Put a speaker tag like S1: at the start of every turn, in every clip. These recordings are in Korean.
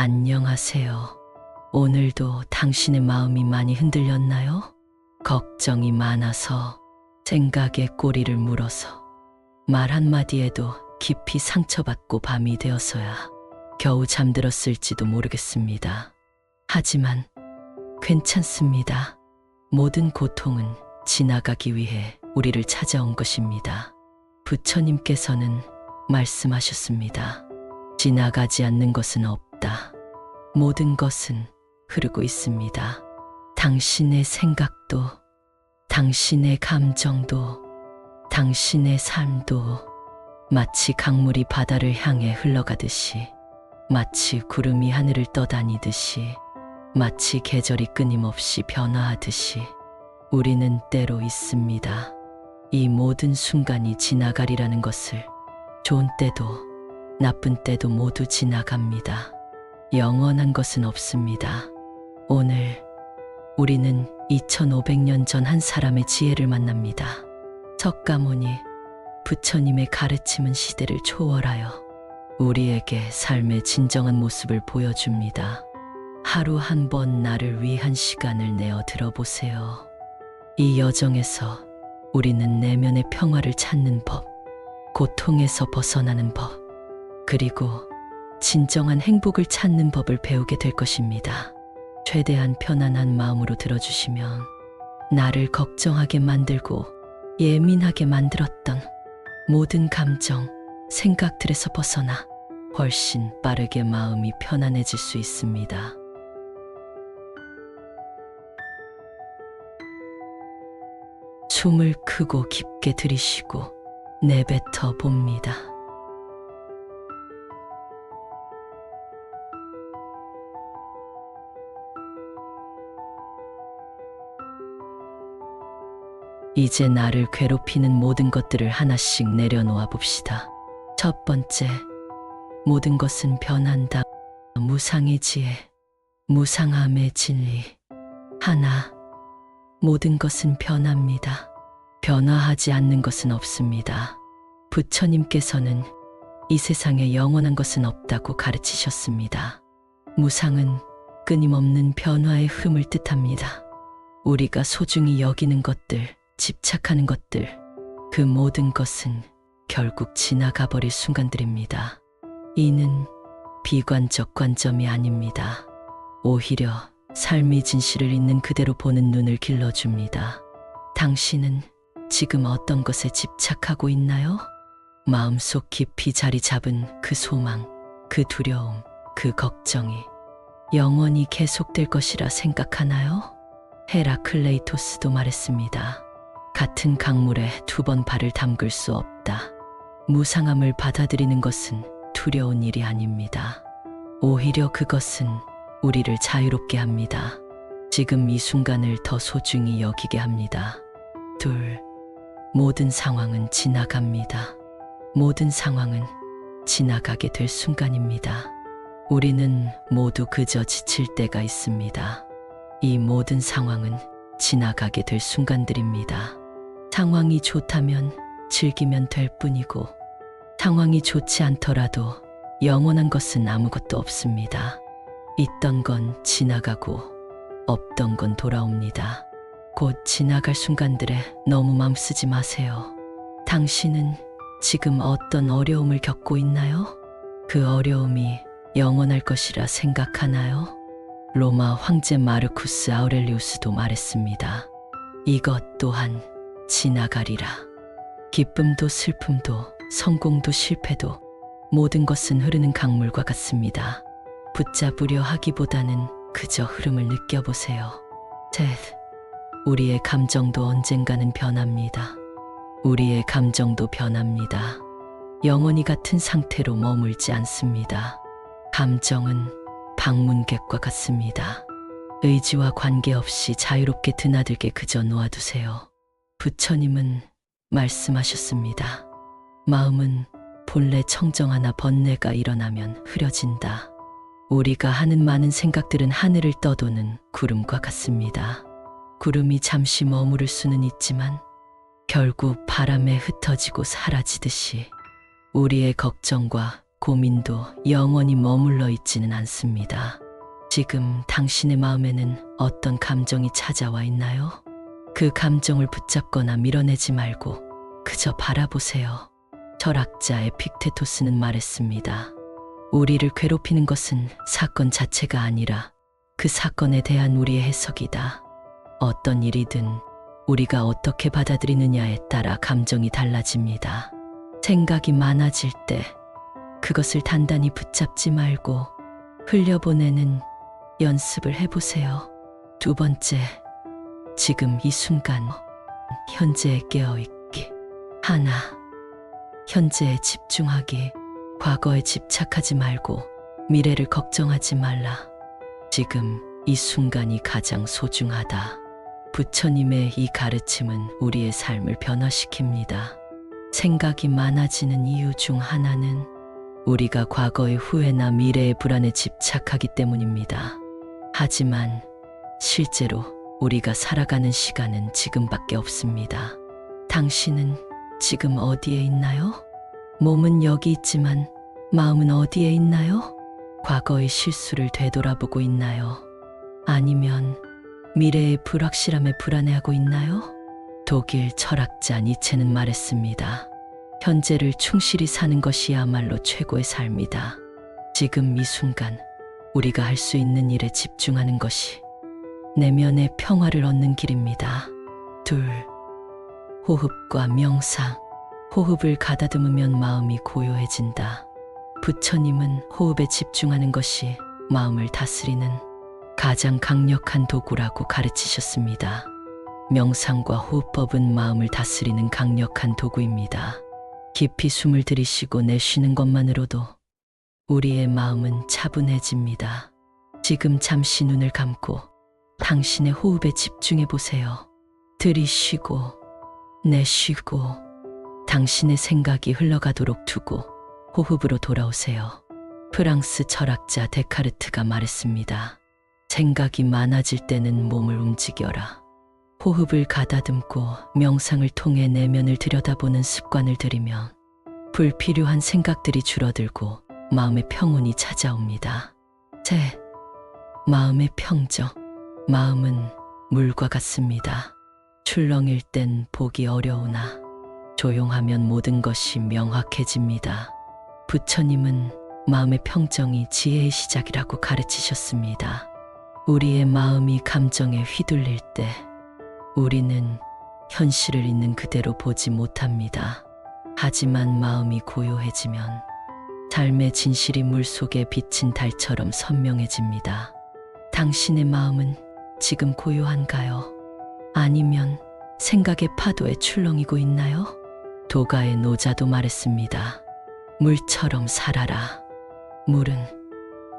S1: 안녕하세요. 오늘도 당신의 마음이 많이 흔들렸나요? 걱정이 많아서, 생각에 꼬리를 물어서, 말 한마디에도 깊이 상처받고 밤이 되어서야 겨우 잠들었을지도 모르겠습니다. 하지만 괜찮습니다. 모든 고통은 지나가기 위해 우리를 찾아온 것입니다. 부처님께서는 말씀하셨습니다. 지나가지 않는 것은 없다. 모든 것은 흐르고 있습니다. 당신의 생각도, 당신의 감정도, 당신의 삶도 마치 강물이 바다를 향해 흘러가듯이, 마치 구름이 하늘을 떠다니듯이, 마치 계절이 끊임없이 변화하듯이 우리는 때로 있습니다. 이 모든 순간이 지나가리라는 것을, 좋은 때도 나쁜 때도 모두 지나갑니다. 영원한 것은 없습니다. 오늘 우리는 2500년 전 한 사람의 지혜를 만납니다. 석가모니 부처님의 가르침은 시대를 초월하여 우리에게 삶의 진정한 모습을 보여줍니다. 하루 한 번 나를 위한 시간을 내어 들어보세요. 이 여정에서 우리는 내면의 평화를 찾는 법, 고통에서 벗어나는 법, 그리고 진정한 행복을 찾는 법을 배우게 될 것입니다. 최대한 편안한 마음으로 들어주시면 나를 걱정하게 만들고 예민하게 만들었던 모든 감정, 생각들에서 벗어나 훨씬 빠르게 마음이 편안해질 수 있습니다. 숨을 크고 깊게 들이쉬고 내뱉어 봅니다. 이제 나를 괴롭히는 모든 것들을 하나씩 내려놓아 봅시다. 첫 번째, 모든 것은 변한다. 무상의 지혜, 무상함의 진리. 하나, 모든 것은 변합니다. 변화하지 않는 것은 없습니다. 부처님께서는 이 세상에 영원한 것은 없다고 가르치셨습니다. 무상은 끊임없는 변화의 흐름을 뜻합니다. 우리가 소중히 여기는 것들, 집착하는 것들, 그 모든 것은 결국 지나가 버릴 순간들입니다. 이는 비관적 관점이 아닙니다. 오히려 삶의 진실을 있는 그대로 보는 눈을 길러줍니다. 당신은 지금 어떤 것에 집착하고 있나요? 마음속 깊이 자리 잡은 그 소망, 그 두려움, 그 걱정이 영원히 계속될 것이라 생각하나요? 헤라클레이토스도 말했습니다. 같은 강물에 두 번 발을 담글 수 없다. 무상함을 받아들이는 것은 두려운 일이 아닙니다. 오히려 그것은 우리를 자유롭게 합니다. 지금 이 순간을 더 소중히 여기게 합니다. 둘, 모든 상황은 지나갑니다. 모든 상황은 지나가게 될 순간입니다. 우리는 모두 그저 지칠 때가 있습니다. 이 모든 상황은 지나가게 될 순간들입니다. 상황이 좋다면 즐기면 될 뿐이고, 상황이 좋지 않더라도 영원한 것은 아무것도 없습니다. 있던 건 지나가고 없던 건 돌아옵니다. 곧 지나갈 순간들에 너무 맘 쓰지 마세요. 당신은 지금 어떤 어려움을 겪고 있나요? 그 어려움이 영원할 것이라 생각하나요? 로마 황제 마르쿠스 아우렐리우스도 말했습니다. 이것 또한 지나가리라. 기쁨도 슬픔도 성공도 실패도 모든 것은 흐르는 강물과 같습니다. 붙잡으려 하기보다는 그저 흐름을 느껴보세요. 셋, 우리의 감정도 언젠가는 변합니다. 우리의 감정도 변합니다. 영원히 같은 상태로 머물지 않습니다. 감정은 방문객과 같습니다. 의지와 관계없이 자유롭게 드나들게 그저 놓아두세요. 부처님은 말씀하셨습니다. 마음은 본래 청정하나 번뇌가 일어나면 흐려진다. 우리가 하는 많은 생각들은 하늘을 떠도는 구름과 같습니다. 구름이 잠시 머무를 수는 있지만 결국 바람에 흩어지고 사라지듯이 우리의 걱정과 고민도 영원히 머물러 있지는 않습니다. 지금 당신의 마음에는 어떤 감정이 찾아와 있나요? 그 감정을 붙잡거나 밀어내지 말고 그저 바라보세요. 철학자 에픽테토스는 말했습니다. 우리를 괴롭히는 것은 사건 자체가 아니라 그 사건에 대한 우리의 해석이다. 어떤 일이든 우리가 어떻게 받아들이느냐에 따라 감정이 달라집니다. 생각이 많아질 때 그것을 단단히 붙잡지 말고 흘려보내는 연습을 해보세요. 두 번째, 지금 이 순간 현재에 깨어있기. 하나, 현재에 집중하기. 과거에 집착하지 말고 미래를 걱정하지 말라. 지금 이 순간이 가장 소중하다. 부처님의 이 가르침은 우리의 삶을 변화시킵니다. 생각이 많아지는 이유 중 하나는 우리가 과거의 후회나 미래의 불안에 집착하기 때문입니다. 하지만 실제로 우리가 살아가는 시간은 지금밖에 없습니다. 당신은 지금 어디에 있나요? 몸은 여기 있지만 마음은 어디에 있나요? 과거의 실수를 되돌아보고 있나요? 아니면 미래의 불확실함에 불안해하고 있나요? 독일 철학자 니체는 말했습니다. 현재를 충실히 사는 것이야말로 최고의 삶이다. 지금 이 순간 우리가 할 수 있는 일에 집중하는 것이 내면의 평화를 얻는 길입니다. 둘, 호흡과 명상. 호흡을 가다듬으면 마음이 고요해진다. 부처님은 호흡에 집중하는 것이 마음을 다스리는 가장 강력한 도구라고 가르치셨습니다. 명상과 호흡법은 마음을 다스리는 강력한 도구입니다. 깊이 숨을 들이쉬고 내쉬는 것만으로도 우리의 마음은 차분해집니다. 지금 잠시 눈을 감고 당신의 호흡에 집중해 보세요. 들이쉬고 내쉬고 당신의 생각이 흘러가도록 두고 호흡으로 돌아오세요. 프랑스 철학자 데카르트가 말했습니다. 생각이 많아질 때는 몸을 움직여라. 호흡을 가다듬고 명상을 통해 내면을 들여다보는 습관을 들이면 불필요한 생각들이 줄어들고 마음의 평온이 찾아옵니다. 셋, 마음의 평정. 마음은 물과 같습니다. 출렁일 땐 보기 어려우나 조용하면 모든 것이 명확해집니다. 부처님은 마음의 평정이 지혜의 시작이라고 가르치셨습니다. 우리의 마음이 감정에 휘둘릴 때 우리는 현실을 있는 그대로 보지 못합니다. 하지만 마음이 고요해지면 삶의 진실이 물속에 비친 달처럼 선명해집니다. 당신의 마음은 지금 고요한가요? 아니면 생각의 파도에 출렁이고 있나요? 도가의 노자도 말했습니다. 물처럼 살아라. 물은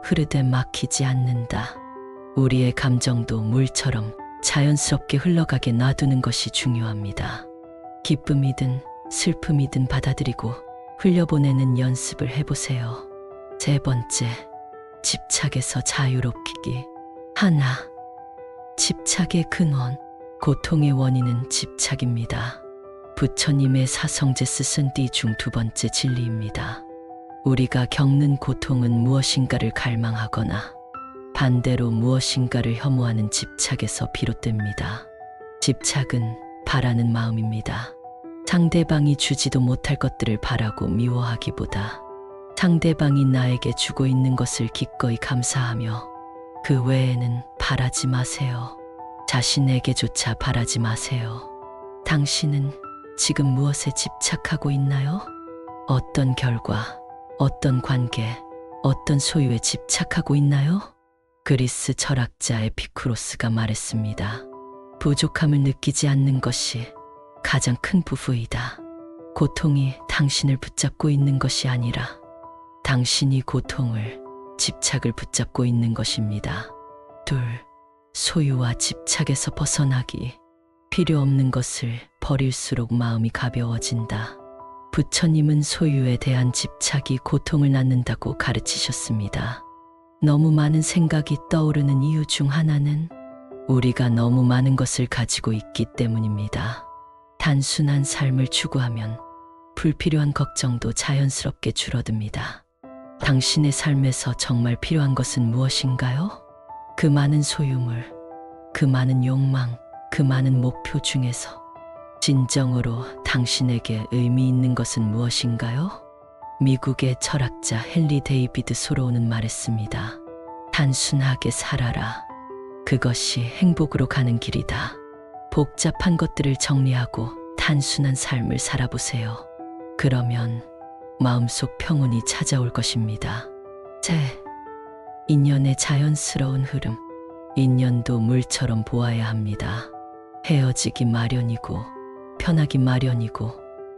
S1: 흐르되 막히지 않는다. 우리의 감정도 물처럼 자연스럽게 흘러가게 놔두는 것이 중요합니다. 기쁨이든 슬픔이든 받아들이고 흘려보내는 연습을 해보세요. 세 번째, 집착에서 자유롭히기. 하나, 집착의 근원. 고통의 원인은 집착입니다. 부처님의 사성제스 쓴띠 중 두 번째 진리입니다. 우리가 겪는 고통은 무엇인가를 갈망하거나 반대로 무엇인가를 혐오하는 집착에서 비롯됩니다. 집착은 바라는 마음입니다. 상대방이 주지도 못할 것들을 바라고 미워하기보다 상대방이 나에게 주고 있는 것을 기꺼이 감사하며 그 외에는 바라지 마세요. 자신에게조차 바라지 마세요. 당신은 지금 무엇에 집착하고 있나요? 어떤 결과, 어떤 관계, 어떤 소유에 집착하고 있나요? 그리스 철학자 에피쿠로스가 말했습니다. 부족함을 느끼지 않는 것이 가장 큰 부부이다. 고통이 당신을 붙잡고 있는 것이 아니라 당신이 고통을, 집착을 붙잡고 있는 것입니다. 둘, 소유와 집착에서 벗어나기. 필요 없는 것을 버릴수록 마음이 가벼워진다. 부처님은 소유에 대한 집착이 고통을 낳는다고 가르치셨습니다. 너무 많은 생각이 떠오르는 이유 중 하나는 우리가 너무 많은 것을 가지고 있기 때문입니다. 단순한 삶을 추구하면 불필요한 걱정도 자연스럽게 줄어듭니다. 당신의 삶에서 정말 필요한 것은 무엇인가요? 그 많은 소유물, 그 많은 욕망, 그 많은 목표 중에서 진정으로 당신에게 의미 있는 것은 무엇인가요? 미국의 철학자 헨리 데이비드 소로우는 말했습니다. 단순하게 살아라. 그것이 행복으로 가는 길이다. 복잡한 것들을 정리하고 단순한 삶을 살아보세요. 그러면 마음속 평온이 찾아올 것입니다. 인연의 자연스러운 흐름. 인연도 물처럼 보아야 합니다. 헤어지기 마련이고, 편하기 마련이고,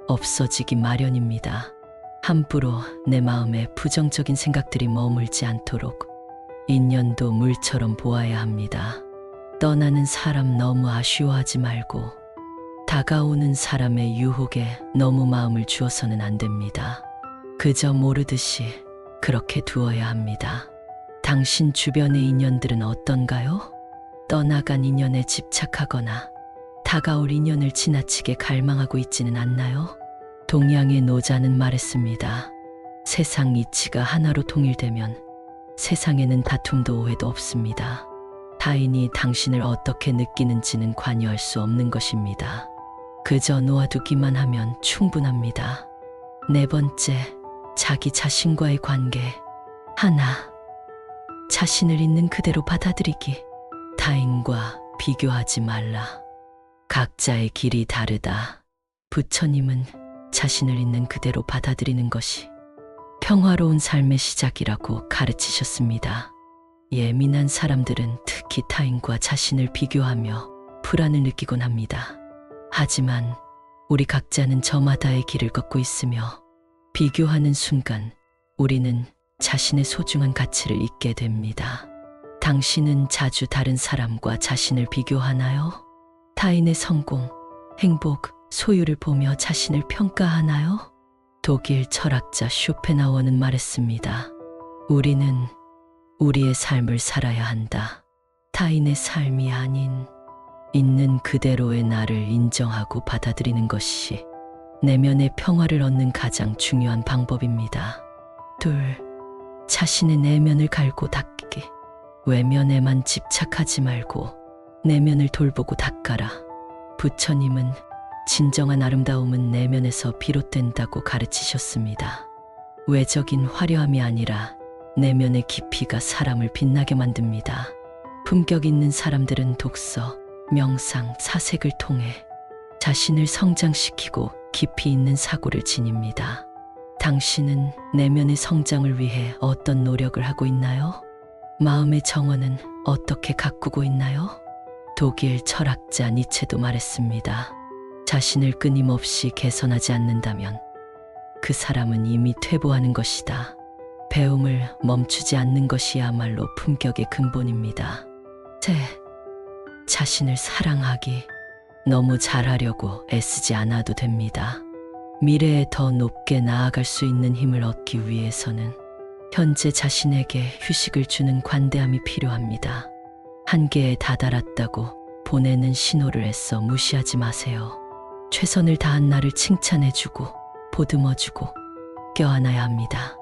S1: 없어지기 마련입니다. 함부로 내 마음에 부정적인 생각들이 머물지 않도록 인연도 물처럼 보아야 합니다. 떠나는 사람 너무 아쉬워하지 말고 다가오는 사람의 유혹에 너무 마음을 주어서는 안 됩니다. 그저 모르듯이 그렇게 두어야 합니다. 당신 주변의 인연들은 어떤가요? 떠나간 인연에 집착하거나 다가올 인연을 지나치게 갈망하고 있지는 않나요? 동양의 노자는 말했습니다. 세상 이치가 하나로 통일되면 세상에는 다툼도 오해도 없습니다. 타인이 당신을 어떻게 느끼는지는 관여할 수 없는 것입니다. 그저 놓아두기만 하면 충분합니다. 네 번째, 자기 자신과의 관계. 하나, 자신을 있는 그대로 받아들이기. 타인과 비교하지 말라. 각자의 길이 다르다. 부처님은 자신을 있는 그대로 받아들이는 것이 평화로운 삶의 시작이라고 가르치셨습니다. 예민한 사람들은 특히 타인과 자신을 비교하며 불안을 느끼곤 합니다. 하지만 우리 각자는 저마다의 길을 걷고 있으며 비교하는 순간 우리는 자신의 소중한 가치를 잊게 됩니다. 당신은 자주 다른 사람과 자신을 비교하나요? 타인의 성공, 행복, 소유를 보며 자신을 평가하나요? 독일 철학자 쇼펜하우어는 말했습니다. 우리는 우리의 삶을 살아야 한다. 타인의 삶이 아닌 있는 그대로의 나를 인정하고 받아들이는 것이 내면의 평화를 얻는 가장 중요한 방법입니다. 둘, 자신의 내면을 갈고 닦기. 외면에만 집착하지 말고 내면을 돌보고 닦아라. 부처님은 진정한 아름다움은 내면에서 비롯된다고 가르치셨습니다. 외적인 화려함이 아니라 내면의 깊이가 사람을 빛나게 만듭니다. 품격 있는 사람들은 독서, 명상, 사색을 통해 자신을 성장시키고 깊이 있는 사고를 지닙니다. 당신은 내면의 성장을 위해 어떤 노력을 하고 있나요? 마음의 정원은 어떻게 가꾸고 있나요? 독일 철학자 니체도 말했습니다. 자신을 끊임없이 개선하지 않는다면 그 사람은 이미 퇴보하는 것이다. 배움을 멈추지 않는 것이야말로 품격의 근본입니다. 자신을 사랑하기. 너무 잘하려고 애쓰지 않아도 됩니다. 미래에 더 높게 나아갈 수 있는 힘을 얻기 위해서는 현재 자신에게 휴식을 주는 관대함이 필요합니다. 한계에 다다랐다고 보내는 신호를 애써 무시하지 마세요. 최선을 다한 나를 칭찬해주고 보듬어주고 껴안아야 합니다.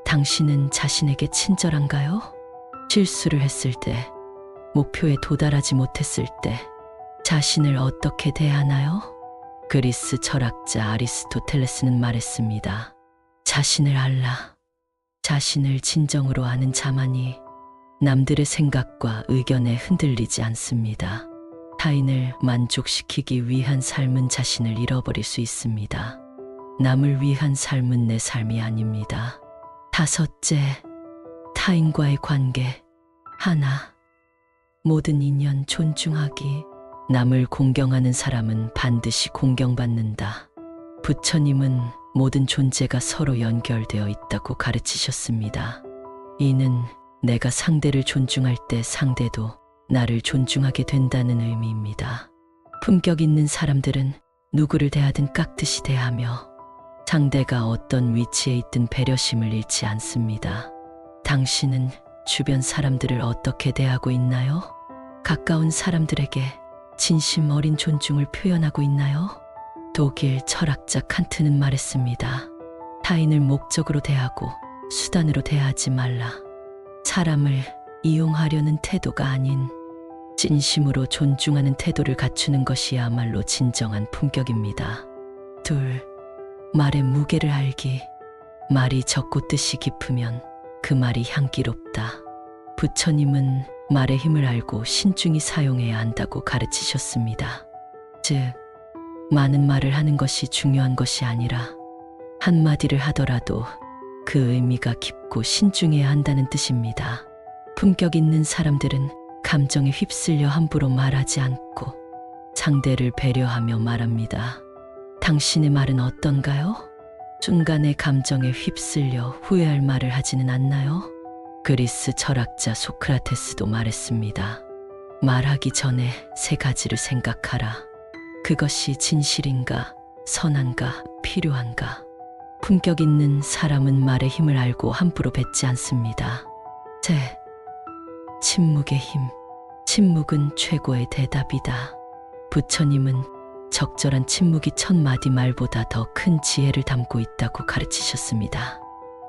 S1: 당신은 자신에게 친절한가요? 실수를 했을 때, 목표에 도달하지 못했을 때 자신을 어떻게 대하나요? 그리스 철학자 아리스토텔레스는 말했습니다. 자신을 알라. 자신을 진정으로 아는 자만이 남들의 생각과 의견에 흔들리지 않습니다. 타인을 만족시키기 위한 삶은 자신을 잃어버릴 수 있습니다. 남을 위한 삶은 내 삶이 아닙니다. 다섯째, 타인과의 관계. 하나, 모든 인연 존중하기. 남을 공경하는 사람은 반드시 공경받는다. 부처님은 모든 존재가 서로 연결되어 있다고 가르치셨습니다. 이는 내가 상대를 존중할 때 상대도 나를 존중하게 된다는 의미입니다. 품격 있는 사람들은 누구를 대하든 깍듯이 대하며 상대가 어떤 위치에 있든 배려심을 잃지 않습니다. 당신은 주변 사람들을 어떻게 대하고 있나요? 가까운 사람들에게 진심 어린 존중을 표현하고 있나요? 독일 철학자 칸트는 말했습니다. 타인을 목적으로 대하고 수단으로 대하지 말라. 사람을 이용하려는 태도가 아닌 진심으로 존중하는 태도를 갖추는 것이야말로 진정한 품격입니다. 둘, 말의 무게를 알기. 말이 적고 뜻이 깊으면 그 말이 향기롭다. 부처님은 말의 힘을 알고 신중히 사용해야 한다고 가르치셨습니다. 즉, 많은 말을 하는 것이 중요한 것이 아니라 한마디를 하더라도 그 의미가 깊고 신중해야 한다는 뜻입니다. 품격 있는 사람들은 감정에 휩쓸려 함부로 말하지 않고 상대를 배려하며 말합니다. 당신의 말은 어떤가요? 순간의 감정에 휩쓸려 후회할 말을 하지는 않나요? 그리스 철학자 소크라테스도 말했습니다. 말하기 전에 3가지를 생각하라. 그것이 진실인가, 선한가, 필요한가. 품격 있는 사람은 말의 힘을 알고 함부로 뱉지 않습니다. 셋, 침묵의 힘. 침묵은 최고의 대답이다. 부처님은 적절한 침묵이 1000마디 말보다 더 큰 지혜를 담고 있다고 가르치셨습니다.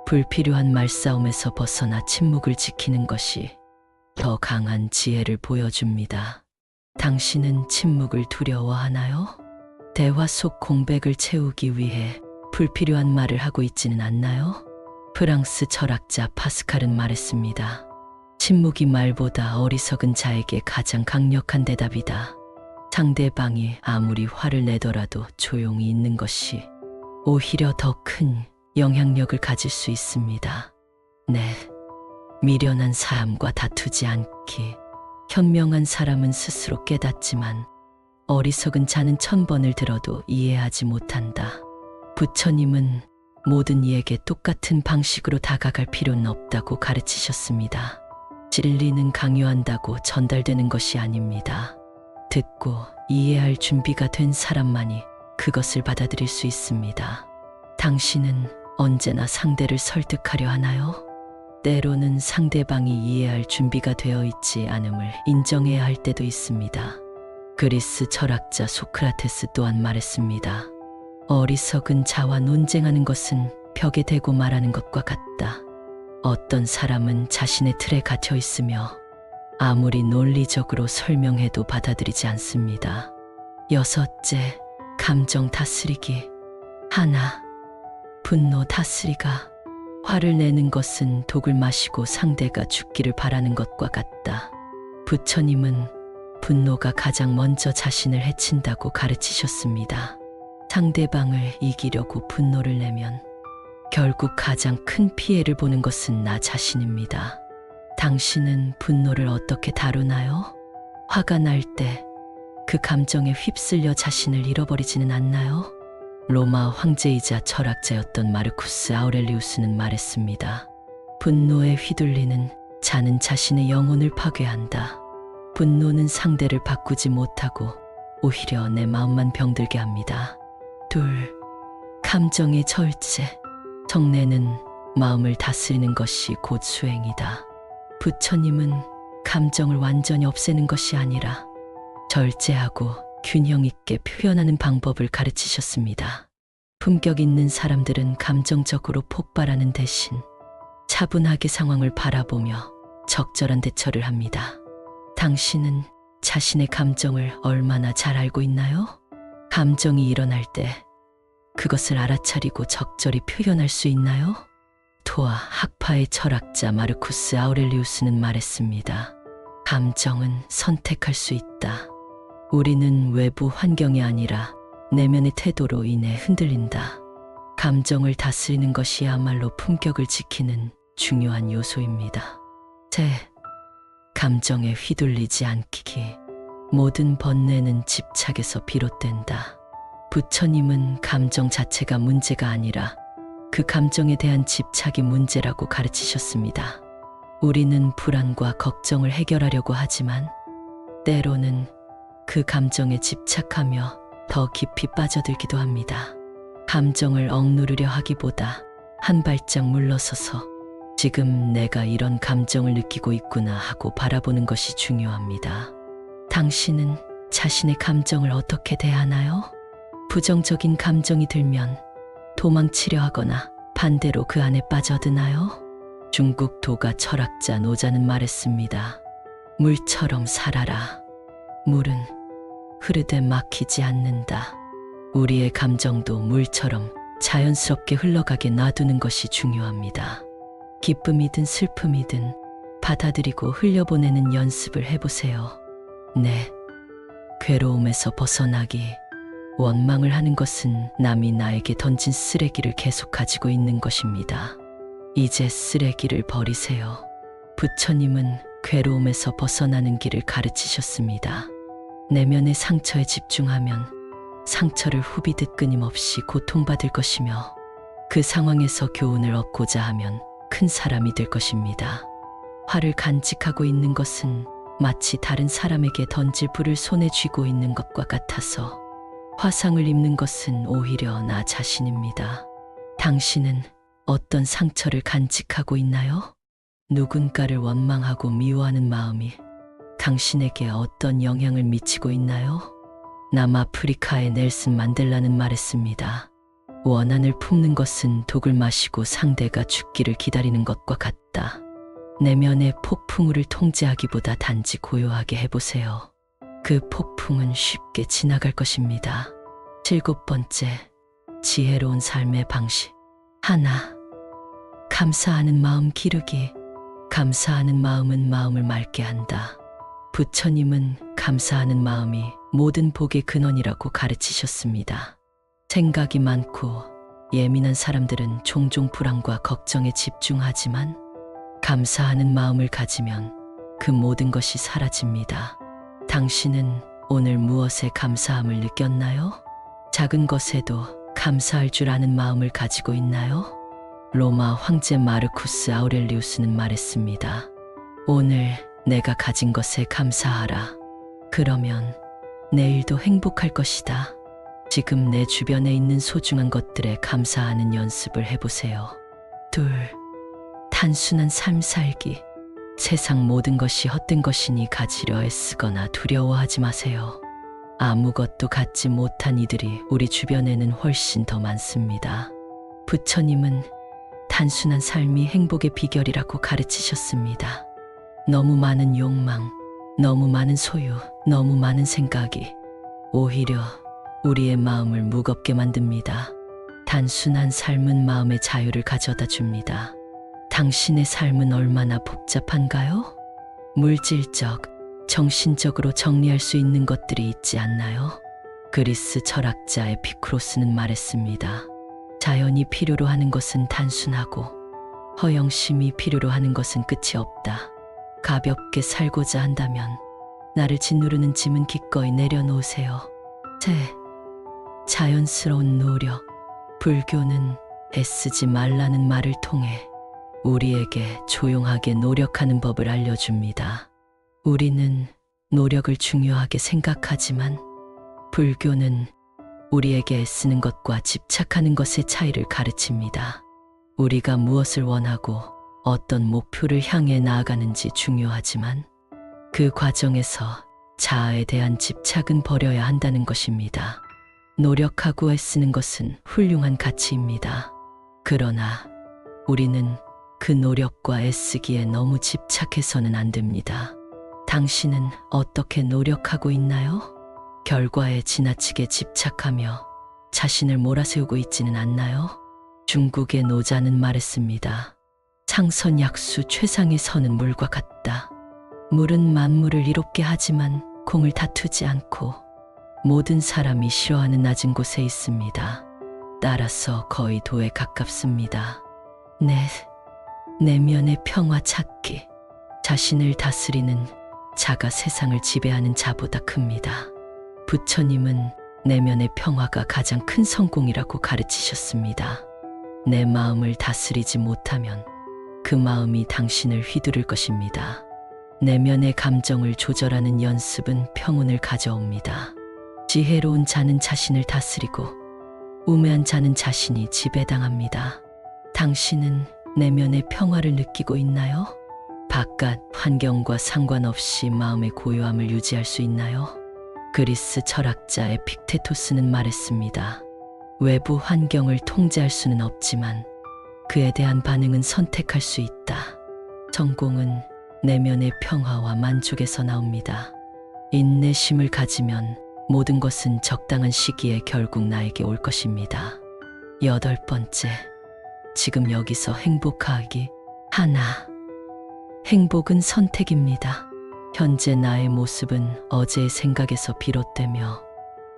S1: 불필요한 말싸움에서 벗어나 침묵을 지키는 것이 더 강한 지혜를 보여줍니다. 당신은 침묵을 두려워하나요? 대화 속 공백을 채우기 위해 불필요한 말을 하고 있지는 않나요? 프랑스 철학자 파스칼은 말했습니다. 침묵이 말보다 어리석은 자에게 가장 강력한 대답이다. 상대방이 아무리 화를 내더라도 조용히 있는 것이 오히려 더 큰 영향력을 가질 수 있습니다. 넷, 미련한 사람과 다투지 않기. 현명한 사람은 스스로 깨닫지만 어리석은 자는 1000번을 들어도 이해하지 못한다. 부처님은 모든 이에게 똑같은 방식으로 다가갈 필요는 없다고 가르치셨습니다. 진리는 강요한다고 전달되는 것이 아닙니다. 듣고 이해할 준비가 된 사람만이 그것을 받아들일 수 있습니다. 당신은 언제나 상대를 설득하려 하나요? 때로는 상대방이 이해할 준비가 되어 있지 않음을 인정해야 할 때도 있습니다. 그리스 철학자 소크라테스 또한 말했습니다. 어리석은 자와 논쟁하는 것은 벽에 대고 말하는 것과 같다. 어떤 사람은 자신의 틀에 갇혀 있으며 아무리 논리적으로 설명해도 받아들이지 않습니다. 여섯째, 감정 다스리기. 하나, 분노 다스리가. 화를 내는 것은 독을 마시고 상대가 죽기를 바라는 것과 같다. 부처님은 분노가 가장 먼저 자신을 해친다고 가르치셨습니다. 상대방을 이기려고 분노를 내면 결국 가장 큰 피해를 보는 것은 나 자신입니다. 당신은 분노를 어떻게 다루나요? 화가 날 때 그 감정에 휩쓸려 자신을 잃어버리지는 않나요? 로마 황제이자 철학자였던 마르쿠스 아우렐리우스는 말했습니다. 분노에 휘둘리는 자는 자신의 영혼을 파괴한다. 분노는 상대를 바꾸지 못하고 오히려 내 마음만 병들게 합니다. 둘, 감정의 절제. 정내는 마음을 다스리는 것이 곧 수행이다. 부처님은 감정을 완전히 없애는 것이 아니라 절제하고 균형 있게 표현하는 방법을 가르치셨습니다. 품격 있는 사람들은 감정적으로 폭발하는 대신 차분하게 상황을 바라보며 적절한 대처를 합니다. 당신은 자신의 감정을 얼마나 잘 알고 있나요? 감정이 일어날 때 그것을 알아차리고 적절히 표현할 수 있나요? 토아 학파의 철학자 마르쿠스 아우렐리우스는 말했습니다. 감정은 선택할 수 있다. 우리는 외부 환경이 아니라 내면의 태도로 인해 흔들린다. 감정을 다스리는 것이야말로 품격을 지키는 중요한 요소입니다. 셋, 감정에 휘둘리지 않기. 모든 번뇌는 집착에서 비롯된다. 부처님은 감정 자체가 문제가 아니라 그 감정에 대한 집착이 문제라고 가르치셨습니다. 우리는 불안과 걱정을 해결하려고 하지만 때로는 그 감정에 집착하며 더 깊이 빠져들기도 합니다. 감정을 억누르려 하기보다 한 발짝 물러서서 지금 내가 이런 감정을 느끼고 있구나 하고 바라보는 것이 중요합니다. 당신은 자신의 감정을 어떻게 대하나요? 부정적인 감정이 들면 도망치려 하거나 반대로 그 안에 빠져드나요? 중국 도가 철학자 노자는 말했습니다. 물처럼 살아라. 물은 흐르되 막히지 않는다. 우리의 감정도 물처럼 자연스럽게 흘러가게 놔두는 것이 중요합니다. 기쁨이든 슬픔이든 받아들이고 흘려보내는 연습을 해보세요. 네, 괴로움에서 벗어나기. 원망을 하는 것은 남이 나에게 던진 쓰레기를 계속 가지고 있는 것입니다. 이제 쓰레기를 버리세요. 부처님은 괴로움에서 벗어나는 길을 가르치셨습니다. 내면의 상처에 집중하면 상처를 후비듯 끊임없이 고통받을 것이며 그 상황에서 교훈을 얻고자 하면 큰 사람이 될 것입니다. 화를 간직하고 있는 것은 마치 다른 사람에게 던질 불을 손에 쥐고 있는 것과 같아서 화상을 입는 것은 오히려 나 자신입니다. 당신은 어떤 상처를 간직하고 있나요? 누군가를 원망하고 미워하는 마음이 당신에게 어떤 영향을 미치고 있나요? 남아프리카의 넬슨 만델라는 말했습니다. 원한을 품는 것은 독을 마시고 상대가 죽기를 기다리는 것과 같다. 내면의 폭풍우를 통제하기보다 단지 고요하게 해보세요. 그 폭풍은 쉽게 지나갈 것입니다. 7번째, 지혜로운 삶의 방식. 하나, 감사하는 마음 기르기. 감사하는 마음은 마음을 맑게 한다. 부처님은 감사하는 마음이 모든 복의 근원이라고 가르치셨습니다. 생각이 많고 예민한 사람들은 종종 불안과 걱정에 집중하지만 감사하는 마음을 가지면 그 모든 것이 사라집니다. 당신은 오늘 무엇에 감사함을 느꼈나요? 작은 것에도 감사할 줄 아는 마음을 가지고 있나요? 로마 황제 마르쿠스 아우렐리우스는 말했습니다. 오늘 내가 가진 것에 감사하라. 그러면 내일도 행복할 것이다. 지금 내 주변에 있는 소중한 것들에 감사하는 연습을 해보세요. 2. 단순한 삶 살기. 세상 모든 것이 헛된 것이니 가지려 애쓰거나 두려워하지 마세요. 아무것도 갖지 못한 이들이 우리 주변에는 훨씬 더 많습니다. 부처님은 단순한 삶이 행복의 비결이라고 가르치셨습니다. 너무 많은 욕망, 너무 많은 소유, 너무 많은 생각이 오히려 우리의 마음을 무겁게 만듭니다. 단순한 삶은 마음의 자유를 가져다 줍니다. 당신의 삶은 얼마나 복잡한가요? 물질적, 정신적으로 정리할 수 있는 것들이 있지 않나요? 그리스 철학자 에피쿠로스는 말했습니다. 자연이 필요로 하는 것은 단순하고 허영심이 필요로 하는 것은 끝이 없다. 가볍게 살고자 한다면 나를 짓누르는 짐은 기꺼이 내려놓으세요. 자연스러운 노력. 불교는 애쓰지 말라는 말을 통해 우리에게 조용하게 노력하는 법을 알려줍니다. 우리는 노력을 중요하게 생각하지만 불교는 우리에게 애쓰는 것과 집착하는 것의 차이를 가르칩니다. 우리가 무엇을 원하고 어떤 목표를 향해 나아가는지 중요하지만 그 과정에서 자아에 대한 집착은 버려야 한다는 것입니다. 노력하고 애쓰는 것은 훌륭한 가치입니다. 그러나 우리는 그 노력과 애쓰기에 너무 집착해서는 안 됩니다. 당신은 어떻게 노력하고 있나요? 결과에 지나치게 집착하며 자신을 몰아세우고 있지는 않나요? 중국의 노자는 말했습니다. 창선약수 최상의 선은 물과 같다. 물은 만물을 이롭게 하지만 공을 다투지 않고 모든 사람이 싫어하는 낮은 곳에 있습니다. 따라서 거의 도에 가깝습니다. 내면의 평화 찾기. 자신을 다스리는 자가 세상을 지배하는 자보다 큽니다. 부처님은 내면의 평화가 가장 큰 성공이라고 가르치셨습니다. 내 마음을 다스리지 못하면 그 마음이 당신을 휘두를 것입니다. 내면의 감정을 조절하는 연습은 평온을 가져옵니다. 지혜로운 자는 자신을 다스리고 우매한 자는 자신이 지배당합니다. 당신은 내면의 평화를 느끼고 있나요? 바깥 환경과 상관없이 마음의 고요함을 유지할 수 있나요? 그리스 철학자 에픽테토스는 말했습니다. 외부 환경을 통제할 수는 없지만 그에 대한 반응은 선택할 수 있다. 성공은 내면의 평화와 만족에서 나옵니다. 인내심을 가지면 모든 것은 적당한 시기에 결국 나에게 올 것입니다. 8번째, 지금 여기서 행복하기. 하나, 행복은 선택입니다. 현재 나의 모습은 어제의 생각에서 비롯되며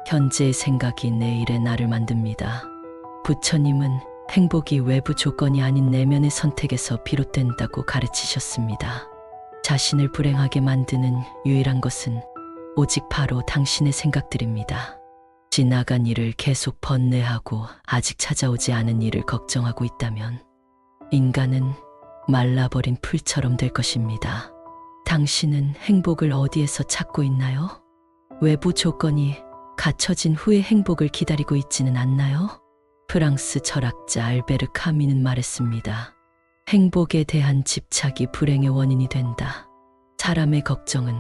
S1: 현재의 생각이 내일의 나를 만듭니다. 부처님은 행복이 외부 조건이 아닌 내면의 선택에서 비롯된다고 가르치셨습니다. 자신을 불행하게 만드는 유일한 것은 오직 바로 당신의 생각들입니다. 지나간 일을 계속 번뇌하고 아직 찾아오지 않은 일을 걱정하고 있다면 인간은 말라버린 풀처럼 될 것입니다. 당신은 행복을 어디에서 찾고 있나요? 외부 조건이 갖춰진 후에 행복을 기다리고 있지는 않나요? 프랑스 철학자 알베르 카미는 말했습니다. 행복에 대한 집착이 불행의 원인이 된다. 사람의 걱정은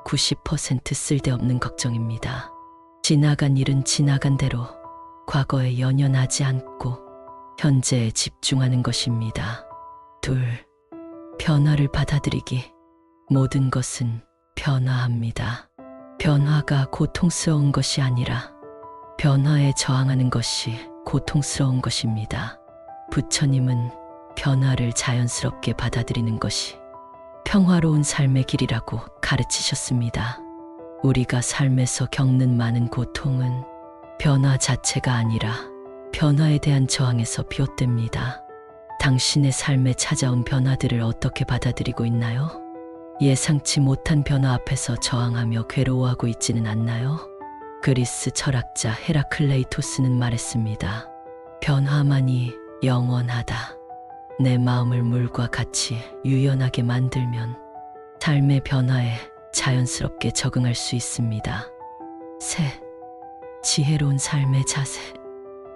S1: 90% 쓸데없는 걱정입니다. 지나간 일은 지나간 대로 과거에 연연하지 않고 현재에 집중하는 것입니다. 2. 변화를 받아들이기. 모든 것은 변화합니다. 변화가 고통스러운 것이 아니라 변화에 저항하는 것이 고통스러운 것입니다. 부처님은 변화를 자연스럽게 받아들이는 것이 평화로운 삶의 길이라고 가르치셨습니다. 우리가 삶에서 겪는 많은 고통은 변화 자체가 아니라 변화에 대한 저항에서 비롯됩니다. 당신의 삶에 찾아온 변화들을 어떻게 받아들이고 있나요? 예상치 못한 변화 앞에서 저항하며 괴로워하고 있지는 않나요? 그리스 철학자 헤라클레이토스는 말했습니다. 변화만이 영원하다. 내 마음을 물과 같이 유연하게 만들면 삶의 변화에 자연스럽게 적응할 수 있습니다. 셋, 지혜로운 삶의 자세.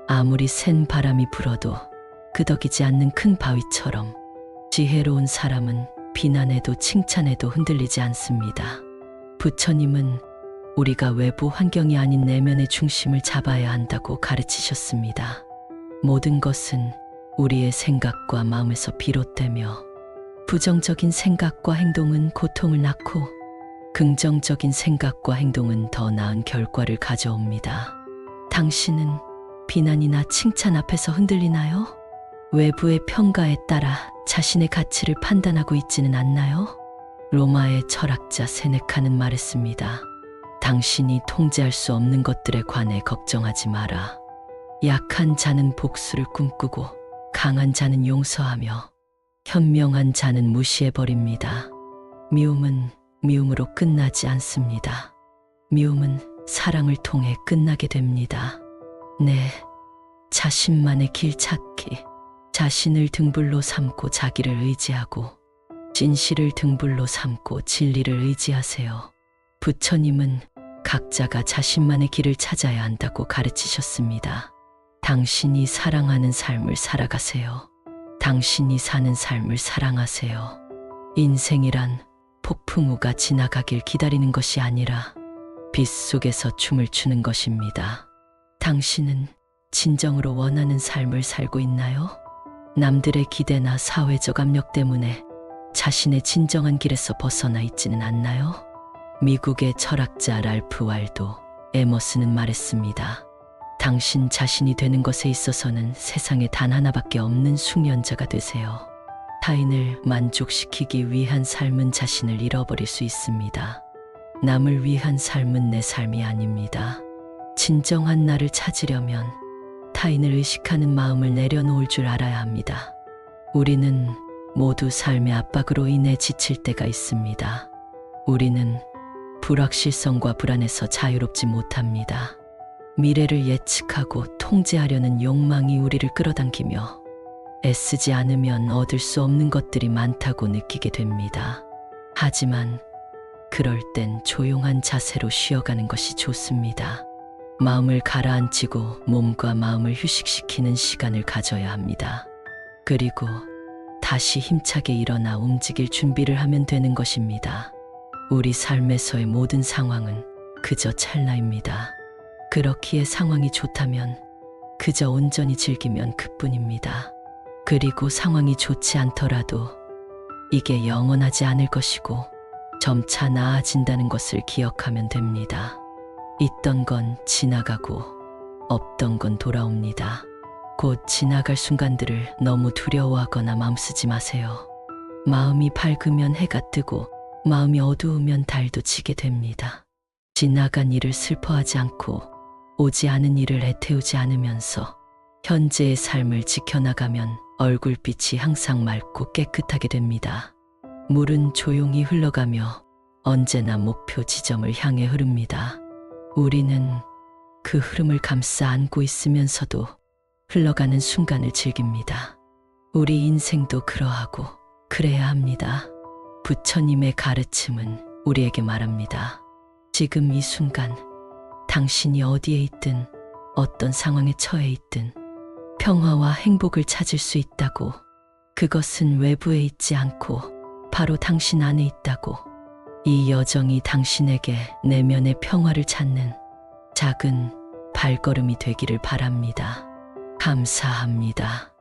S1: 아무리 센 바람이 불어도 끄덕이지 않는 큰 바위처럼 지혜로운 사람은 비난에도 칭찬에도 흔들리지 않습니다. 부처님은 우리가 외부 환경이 아닌 내면의 중심을 잡아야 한다고 가르치셨습니다. 모든 것은 우리의 생각과 마음에서 비롯되며 부정적인 생각과 행동은 고통을 낳고 긍정적인 생각과 행동은 더 나은 결과를 가져옵니다. 당신은 비난이나 칭찬 앞에서 흔들리나요? 외부의 평가에 따라 자신의 가치를 판단하고 있지는 않나요? 로마의 철학자 세네카는 말했습니다. 당신이 통제할 수 없는 것들에 관해 걱정하지 마라. 약한 자는 복수를 꿈꾸고 강한 자는 용서하며 현명한 자는 무시해버립니다. 미움은 미움으로 끝나지 않습니다. 미움은 사랑을 통해 끝나게 됩니다. 네, 자신만의 길 찾기. 자신을 등불로 삼고 자기를 의지하고 진실을 등불로 삼고 진리를 의지하세요. 부처님은 각자가 자신만의 길을 찾아야 한다고 가르치셨습니다. 당신이 사랑하는 삶을 살아가세요. 당신이 사는 삶을 사랑하세요. 인생이란 폭풍우가 지나가길 기다리는 것이 아니라 빛 속에서 춤을 추는 것입니다. 당신은 진정으로 원하는 삶을 살고 있나요? 남들의 기대나 사회적 압력 때문에 자신의 진정한 길에서 벗어나 있지는 않나요? 미국의 철학자 랄프 waldo 에머슨은 말했습니다. 당신 자신이 되는 것에 있어서는 세상에 단 하나밖에 없는 숙련자가 되세요. 타인을 만족시키기 위한 삶은 자신을 잃어버릴 수 있습니다. 남을 위한 삶은 내 삶이 아닙니다. 진정한 나를 찾으려면 타인을 의식하는 마음을 내려놓을 줄 알아야 합니다. 우리는 모두 삶의 압박으로 인해 지칠 때가 있습니다. 우리는 불확실성과 불안에서 자유롭지 못합니다. 미래를 예측하고 통제하려는 욕망이 우리를 끌어당기며 애쓰지 않으면 얻을 수 없는 것들이 많다고 느끼게 됩니다. 하지만 그럴 땐 조용한 자세로 쉬어가는 것이 좋습니다. 마음을 가라앉히고 몸과 마음을 휴식시키는 시간을 가져야 합니다. 그리고 다시 힘차게 일어나 움직일 준비를 하면 되는 것입니다. 우리 삶에서의 모든 상황은 그저 찰나입니다. 그렇기에 상황이 좋다면 그저 온전히 즐기면 그뿐입니다. 그리고 상황이 좋지 않더라도 이게 영원하지 않을 것이고 점차 나아진다는 것을 기억하면 됩니다. 있던 건 지나가고 없던 건 돌아옵니다. 곧 지나갈 순간들을 너무 두려워하거나 마음쓰지 마세요. 마음이 밝으면 해가 뜨고 마음이 어두우면 달도 지게 됩니다. 지나간 일을 슬퍼하지 않고 오지 않은 일을 애태우지 않으면서 현재의 삶을 지켜나가면 얼굴빛이 항상 맑고 깨끗하게 됩니다. 물은 조용히 흘러가며 언제나 목표 지점을 향해 흐릅니다. 우리는 그 흐름을 감싸 안고 있으면서도 흘러가는 순간을 즐깁니다. 우리 인생도 그러하고 그래야 합니다. 부처님의 가르침은 우리에게 말합니다. 지금 이 순간 당신이 어디에 있든 어떤 상황에 처해 있든 평화와 행복을 찾을 수 있다고. 그것은 외부에 있지 않고 바로 당신 안에 있다고. 이 여정이 당신에게 내면의 평화를 찾는 작은 발걸음이 되기를 바랍니다. 감사합니다.